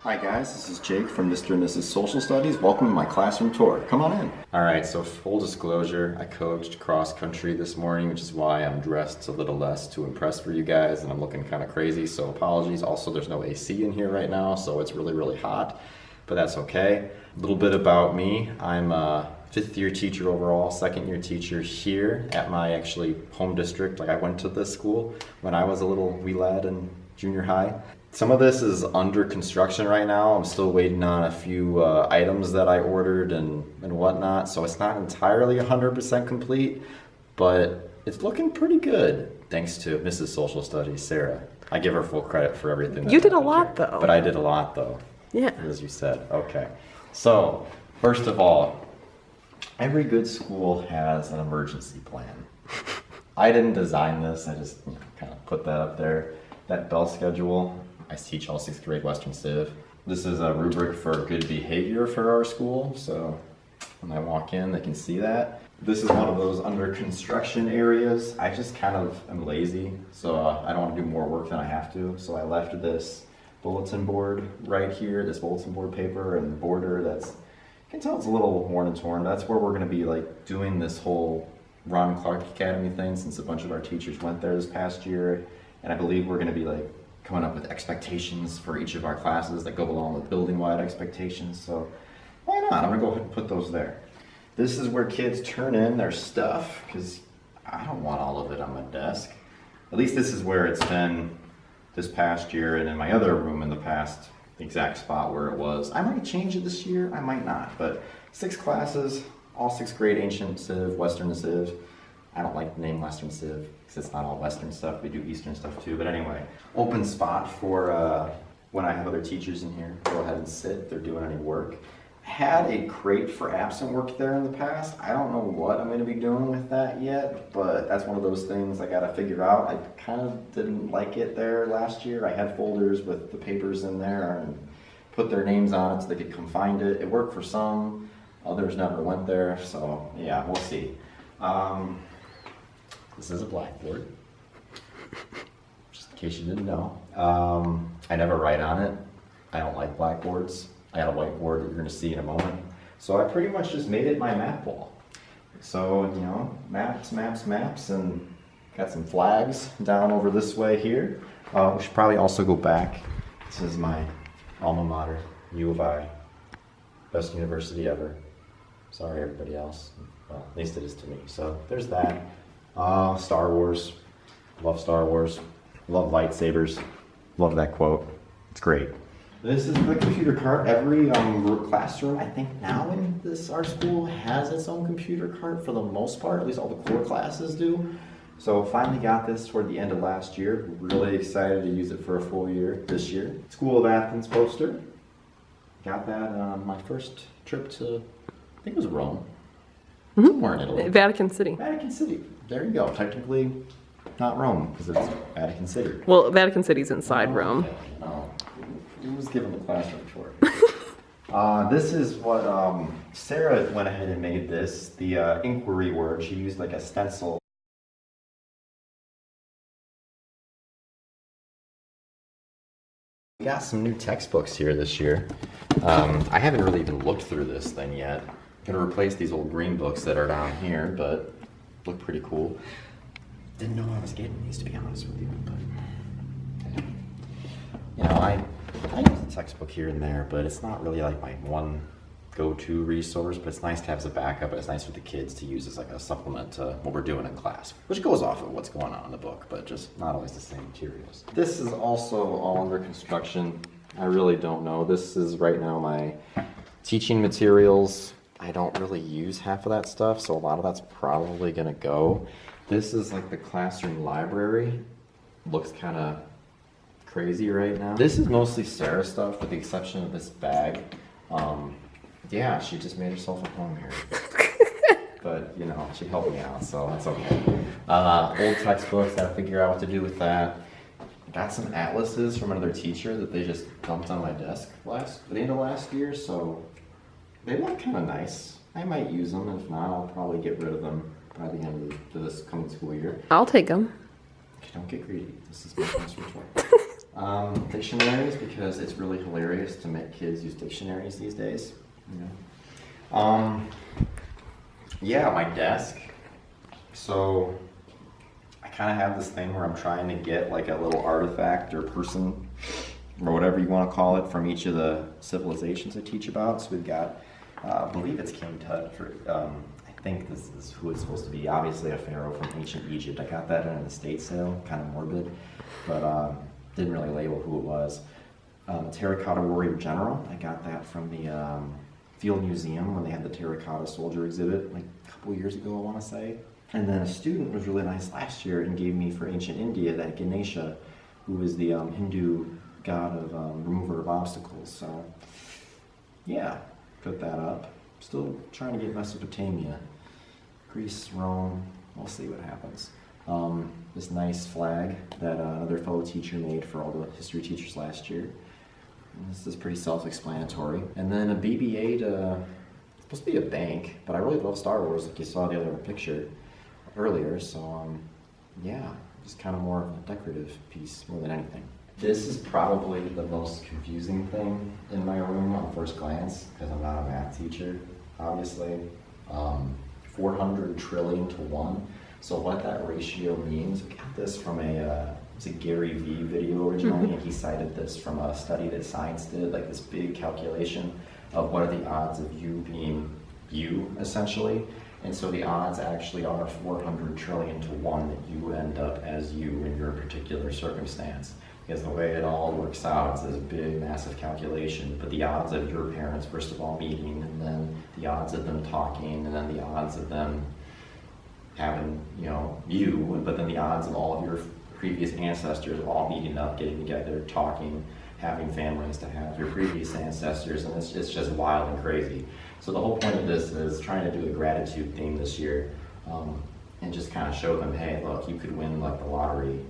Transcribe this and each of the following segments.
Hi guys, this is Jake from Mr. and Mrs. Social Studies. Welcome to my classroom tour. Come on in. Alright, so full disclosure, I coached cross country this morning, which is why I'm dressed a little less to impress for you guys, and I'm looking kind of crazy, so apologies. Also, there's no AC in here right now, so it's really, really hot, but that's okay. A little bit about me. I'm a fifth year teacher overall, second year teacher here at my actually home district. Like, I went to this school when I was a little wee lad in junior high. Some of this is under construction right now. I'm still waiting on a few items that I ordered and whatnot, so it's not entirely 100% complete, but it's looking pretty good, thanks to Mrs. Social Studies, Sarah. I give her full credit for everything. You did a lot, though. But I did a lot, though. Yeah. As you said. Okay. So, first of all, every good school has an emergency plan. I didn't design this. I just kind of put that up there. That bell schedule. I teach all 6th grade Western Civ. This is a rubric for good behavior for our school, so when I walk in, they can see that. This is one of those under construction areas. I just kind of am lazy, so I don't want to do more work than I have to, so I left this bulletin board right here, this bulletin board paper and the border that's, you can tell it's a little worn and torn. That's where we're going to be like doing this whole Ron Clark Academy thing, since a bunch of our teachers went there this past year, and I believe we're going to be like coming up with expectations for each of our classes that go along with building-wide expectations, so why not? I'm gonna go ahead and put those there. This is where kids turn in their stuff, because I don't want all of it on my desk. At least this is where it's been this past year, and in my other room in the past, the exact spot where it was. I might change it this year, I might not, but 6 classes, all 6th grade Ancient Civ, Western Civ. I don't like the name Western Civ because it's not all Western stuff. We do Eastern stuff too. But anyway, open spot for when I have other teachers in here. Go ahead and sit if they're doing any work. I had a crate for absent work there in the past. I don't know what I'm going to be doing with that yet, but that's one of those things I got to figure out. I kind of didn't like it there last year. I had folders with the papers in there and put their names on it so they could come find it. It worked for some. Others never went there. So yeah, we'll see. This is a Blackboard, just in case you didn't know. I never write on it. I don't like blackboards. I got a whiteboard that you're going to see in a moment. So I pretty much just made it my map wall. So, you know, maps, and got some flags down over this way here. We should probably also go back. This is my alma mater, U of I, best university ever. Sorry, everybody else. Well, at least it is to me. So there's that. Star Wars. Love Star Wars. Love lightsabers. Love that quote. It's great. This is the computer cart. Every classroom, I think now in our school has its own computer cart for the most part. At least all the core classes do. So finally got this toward the end of last year. Really excited to use it for a full year this year. School of Athens poster. Got that on my first trip to, I think it was Rome. Somewhere in Italy. Vatican City. Vatican City. There you go. Technically, not Rome, because it's Vatican City. Well, Vatican City's inside Rome. Okay. No. Who was given the classroom tour? This is what Sarah went ahead and made this. The inquiry word. She used like a stencil. We got some new textbooks here this year. I haven't really even looked through this thing yet. Gonna replace these old green books that are down here, but look pretty cool. Didn't know I was getting these, to be honest with you, but you know, I use a textbook here and there, but it's not really like my one go-to resource. But it's nice to have as a backup, and it's nice for the kids to use as like a supplement to what we're doing in class, which goes off of what's going on in the book, but just not always the same materials. This is also all under construction. I really don't know. This is right now my teaching materials. I don't really use half of that stuff, so a lot of that's probably gonna go. This is like the classroom library. Looks kind of crazy right now. This is mostly Sarah's stuff, with the exception of this bag. Yeah, she just made herself at home here. But, you know, she helped me out, so that's okay. Old textbooks, gotta figure out what to do with that. Got some atlases from another teacher that they just dumped on my desk at the end of last year, so they look kind of nice. I might use them. If not, I'll probably get rid of them by the end of this coming school year. I'll take them. Okay, don't get greedy. This is my classroom tour. Dictionaries, because it's really hilarious to make kids use dictionaries these days. You know? Yeah, my desk. So I kind of have this thing where I'm trying to get like a little artifact or person or whatever you want to call it from each of the civilizations I teach about. So we've got, I believe it's King Tut. I think this is who it's supposed to be. Obviously a pharaoh from ancient Egypt. I got that in an estate sale, kind of morbid, but didn't really label who it was. Terracotta warrior general. I got that from the Field Museum when they had the terracotta soldier exhibit like a couple years ago, I want to say. And then a student was really nice last year and gave me for ancient India that Ganesha, who is the Hindu god of remover of obstacles. So yeah, put that up. Still trying to get Mesopotamia, Greece, Rome. We'll see what happens. This nice flag that another fellow teacher made for all the history teachers last year. And this is pretty self-explanatory. And then a BB-8, it's supposed to be a bank, but I really love Star Wars, like you saw the other picture earlier. So yeah, just kind of more of a decorative piece more than anything. This is probably the most confusing thing in my room on first glance, because I'm not a math teacher, obviously. 400 trillion to 1. So what that ratio means, we got this from it's a Gary Vee video originally, and he cited this from a study that science did, like this big calculation of what are the odds of you being you, essentially. And so the odds actually are 400 trillion to 1 that you end up as you in your particular circumstance. Because the way it all works out, it's this big, massive calculation. But the odds of your parents, first of all, meeting, and then the odds of them talking, and then the odds of them having, you, but then the odds of all of your previous ancestors all meeting up, getting together, talking, having families to have your previous ancestors, and it's just wild and crazy. So the whole point of this is trying to do a gratitude theme this year, and just kind of show them, hey, look, you could win like the lottery.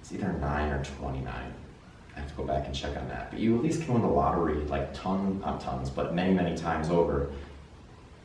It's either 9 or 29. I have to go back and check on that. But you at least can win the lottery like not tons, but many, many times over.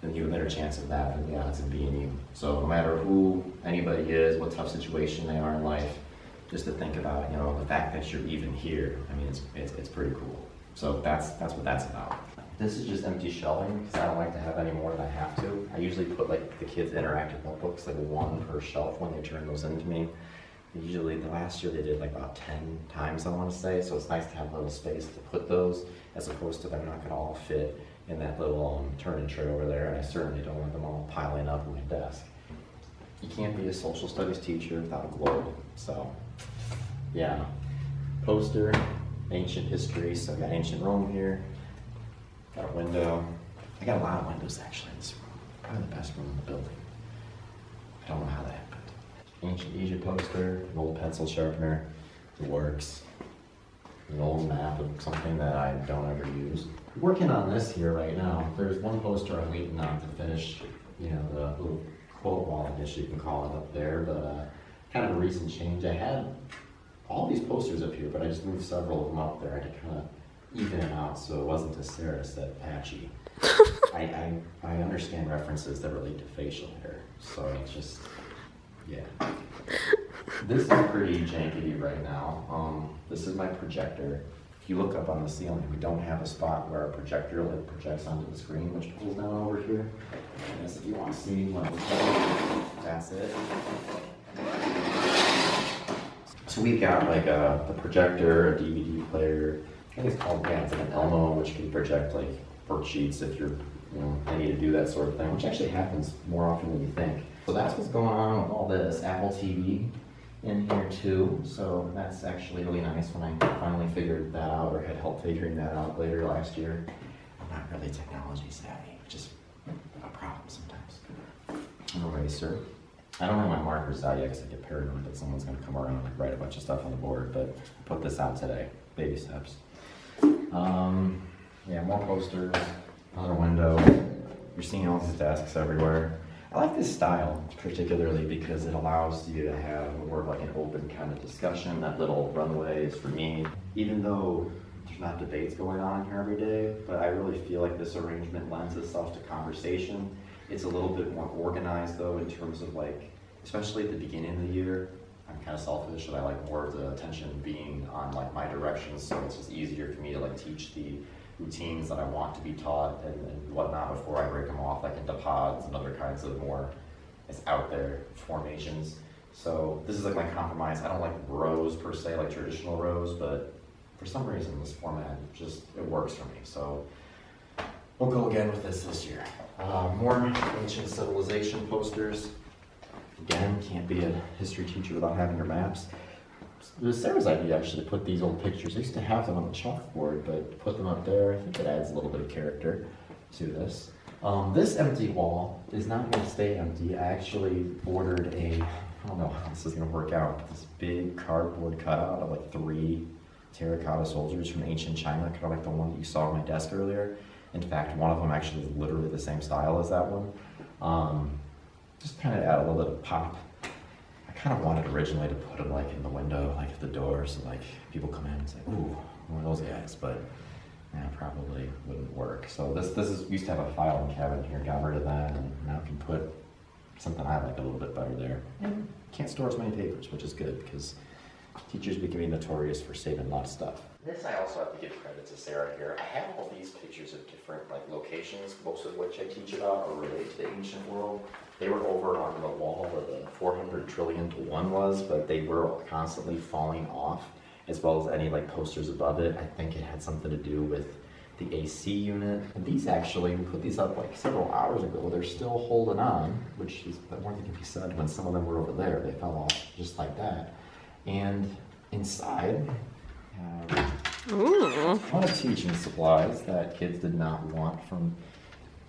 Then you have a better chance of that than the odds of being you. So no matter who anybody is, what tough situation they are in life, just to think about, the fact that you're even here. I mean, it's pretty cool. So that's what that's about. This is just empty shelving because I don't like to have any more than I have to. I usually put like the kids' interactive notebooks, like one per shelf when they turn those into me. Usually the last year they did like about 10 times, I want to say, so it's nice to have a little space to put those as opposed to them not going to all fit in that little turn-in tray over there, and I certainly don't want them all piling up on my desk. You can't be a social studies teacher without a globe, so yeah. Poster, ancient history, so I got ancient Rome here, got a window. I got a lot of windows actually in this room, probably the best room in the building. I don't know how that happened. Ancient Egypt poster, an old pencil sharpener, the works, an old map of something that I don't ever use. Working on this here right now. There's one poster I'm waiting on to finish, the little quote wall, I guess you can call it up there, but kind of a recent change. I had all these posters up here, but I just moved several of them up there. I had to kind of even them out so it wasn't, as Sarah said, patchy. I understand references that relate to facial hair, so it's just, yeah. This is pretty jankety right now. This is my projector. If you look up on the ceiling, we don't have a spot where our projector like projects onto the screen, which pulls down over here. I guess if you want to see one, that's it. So we've got like the projector, a DVD player. I think it's called, it's like an Elmo, which can project like worksheets if you're, I need to do that sort of thing, which actually happens more often than you think. So that's what's going on with all this. Apple TV in here too, so that's actually really nice when I finally figured that out, or had help figuring that out later last year. I'm not really technology savvy, which is a problem sometimes. An eraser. I don't have my markers out yet because I get paranoid that someone's going to come around and write a bunch of stuff on the board, but I put this out today. Baby steps. Yeah, more posters, another window. You're seeing all these desks everywhere. I like this style particularly because it allows you to have more of like an open kind of discussion. That little runway is for me, even though there's not debates going on here every day, but I really feel like this arrangement lends itself to conversation. It's a little bit more organized though in terms of like, especially at the beginning of the year, I'm kind of selfish and I like more of the attention being on like my directions, so it's just easier for me to like teach the routines that I want to be taught and whatnot before I break them off like into pods and other kinds of more out there formations. So this is like my compromise. I don't like rows per se, like traditional rows, but for some reason this format just, it works for me. So we'll go again with this year. More ancient civilization posters. Again, can't be a history teacher without having your maps. It was Sarah's idea actually to put these old pictures. I used to have them on the chalkboard, but to put them up there, I think it adds a little bit of character to this. This empty wall is not going to stay empty. I actually ordered I don't know how this is going to work out, this big cardboard cutout of like 3 terracotta soldiers from ancient China, kind of like the one that you saw on my desk earlier. In fact, one of them actually is literally the same style as that one. Just kind of add a little bit of pop. I kind of wanted originally to put them like in the window, like at the door, so like people come in and say, ooh, one of those guys, but yeah, probably wouldn't work. So this is, we used to have a filing cabinet here, got rid of that, and now I can put something I like a little bit better there. And can't store as many papers, which is good, because teachers become notorious for saving a lot of stuff. This I also have to give credit to Sarah here. I have all these pictures of different like locations, most of which I teach about or relate to the ancient world. They were over on the wall where the 400 trillion to 1 was, but they were constantly falling off, as well as any like posters above it. I think it had something to do with the AC unit. And these actually, we put these up like several hours ago. They're still holding on, which is more than can be said when some of them were over there. They fell off just like that. And inside, a lot of teaching supplies that kids did not want from,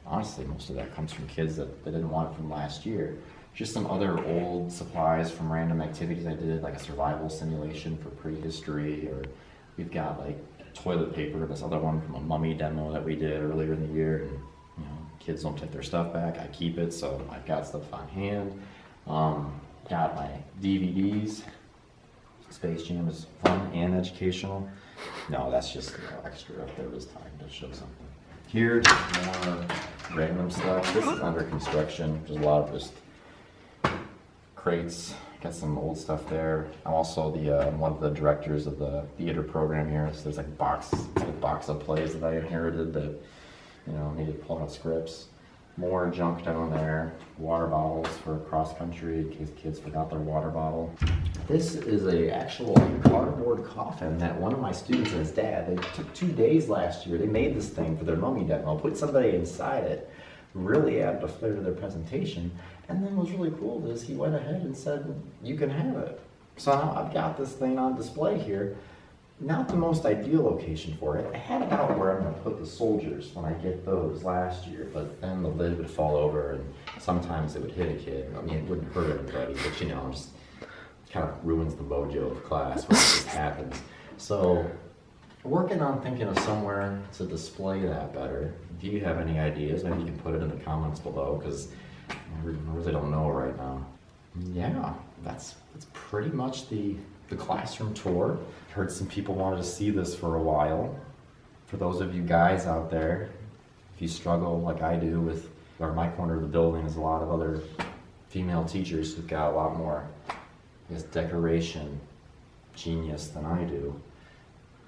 honestly, most of that comes from kids that they didn't want it from last year. Just some other old supplies from random activities I did, like a survival simulation for prehistory, or we've got like toilet paper, this other one from a mummy demo that we did earlier in the year. And, you know, kids don't take their stuff back, I keep it, so I've got stuff on hand. Got my DVDs. Space Jam is fun and educational. No, that's just extra up there this time to show something. Here, just more random stuff. This is under construction. There's a lot of just crates. Got some old stuff there. I'm also the one of the directors of the theater program here. So there's like a box of plays that I inherited that, you know, needed to pull out scripts. More junk down there. Water bottles for cross country in case kids forgot their water bottle. This is a actual cardboard coffin that one of my students and his dad, they took 2 days last year. They made this thing for their mummy demo, put somebody inside it, really added a flair to their presentation. And then what's really cool is he went ahead and said, you can have it. So now I've got this thing on display here. Not the most ideal location for it. I had it out where I'm going to put the soldiers when I get those last year, but then the lid would fall over and sometimes it would hit a kid. I mean, it wouldn't hurt anybody, but you know, just kind of ruins the mojo of class when this happens. So, working on thinking of somewhere to display that better. If you have any ideas, maybe you can put it in the comments below, because I really don't know right now. Yeah, that's pretty much the classroom tour. Heard some people wanted to see this for a while. For those of you guys out there, if you struggle like I do with, or my corner of the building is a lot of other female teachers who've got a lot more, I guess, decoration genius than I do.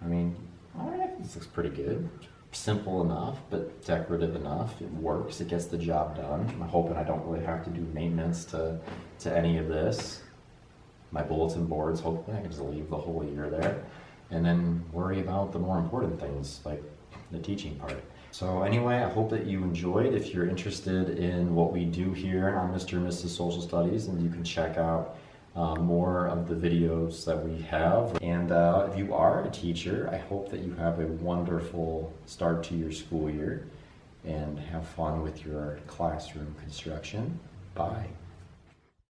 I mean, all right, this looks pretty good. Simple enough, but decorative enough. It works, it gets the job done. I'm hoping I don't really have to do maintenance to any of this. My bulletin boards, hopefully I can just leave the whole year there and then worry about the more important things like the teaching part. So anyway, I hope that you enjoyed. If you're interested in what we do here on Mr. and Mrs. Social Studies, and you can check out more of the videos that we have. And if you are a teacher, I hope that you have a wonderful start to your school year and have fun with your classroom construction. Bye.